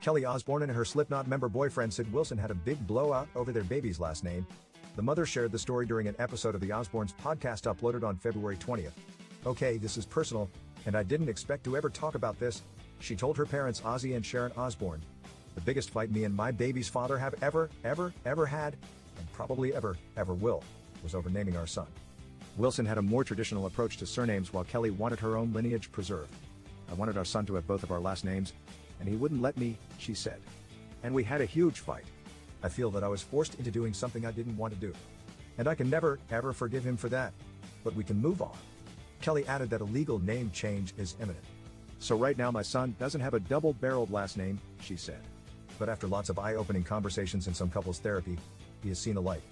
Kelly Osbourne and her Slipknot member boyfriend Sid Wilson had a big blowout over their baby's last name. The mother shared the story during an episode of the Osbournes podcast uploaded on February 20th. "Okay, this is personal, and I didn't expect to ever talk about this," she told her parents Ozzy and Sharon Osbourne. "The biggest fight me and my baby's father have ever had, and probably ever will, was over naming our son." Wilson had a more traditional approach to surnames while Kelly wanted her own lineage preserved. "I wanted our son to have both of our last names, and he wouldn't let me," she said. "And we had a huge fight. I feel that I was forced into doing something I didn't want to do. And I can never, ever forgive him for that. But we can move on." Kelly added that a legal name change is imminent. "So right now my son doesn't have a double-barreled last name," she said. "But after lots of eye-opening conversations and some couples therapy, he has seen the light.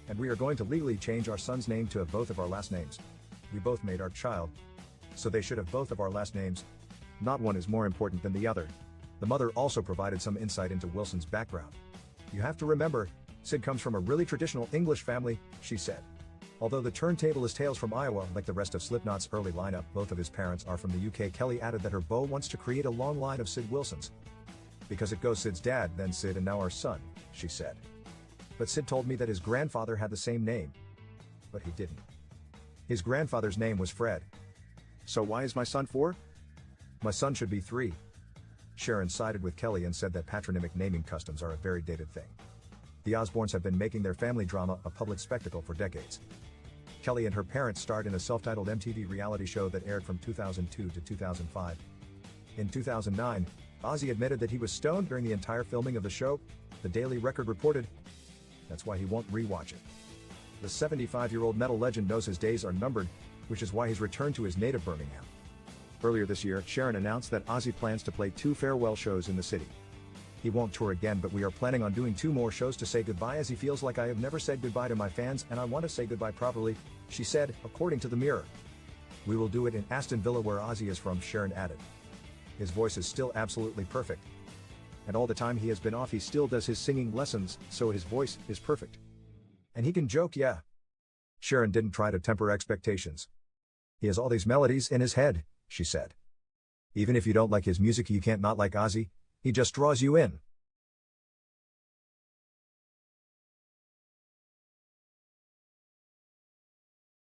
And we are going to legally change our son's name to have both of our last names. We both made our child. So they should have both of our last names. Not one is more important than the other." The mother also provided some insight into Wilson's background. "You have to remember, Sid comes from a really traditional English family," she said. "Although the turntablist hails from Iowa, like the rest of Slipknot's early lineup, both of his parents are from the UK." Kelly added that her beau wants to create a long line of Sid Wilsons. "Because it goes Sid's dad, then Sid, and now our son," she said. "But Sid told me that his grandfather had the same name. But he didn't. His grandfather's name was Fred. So why is my son 4? My son should be 3. Sharon sided with Kelly and said that patronymic naming customs are a very dated thing. The Osbournes have been making their family drama a public spectacle for decades. Kelly and her parents starred in a self-titled MTV reality show that aired from 2002 to 2005. In 2009, Ozzy admitted that he was stoned during the entire filming of the show, the Daily Record reported. That's why he won't re-watch it. The 75-year-old metal legend knows his days are numbered, which is why he's returned to his native Birmingham. Earlier this year, Sharon announced that Ozzy plans to play 2 farewell shows in the city. "He won't tour again, but we are planning on doing 2 more shows to say goodbye, as he feels like I have never said goodbye to my fans and I want to say goodbye properly," she said, according to the Mirror. "We will do it in Aston Villa, where Ozzy is from," Sharon added. "His voice is still absolutely perfect. And all the time he has been off, he still does his singing lessons, so his voice is perfect. And he can joke, yeah." Sharon didn't try to temper expectations. "He has all these melodies in his head," she said. "Even if you don't like his music, you can't not like Ozzy. He just draws you in."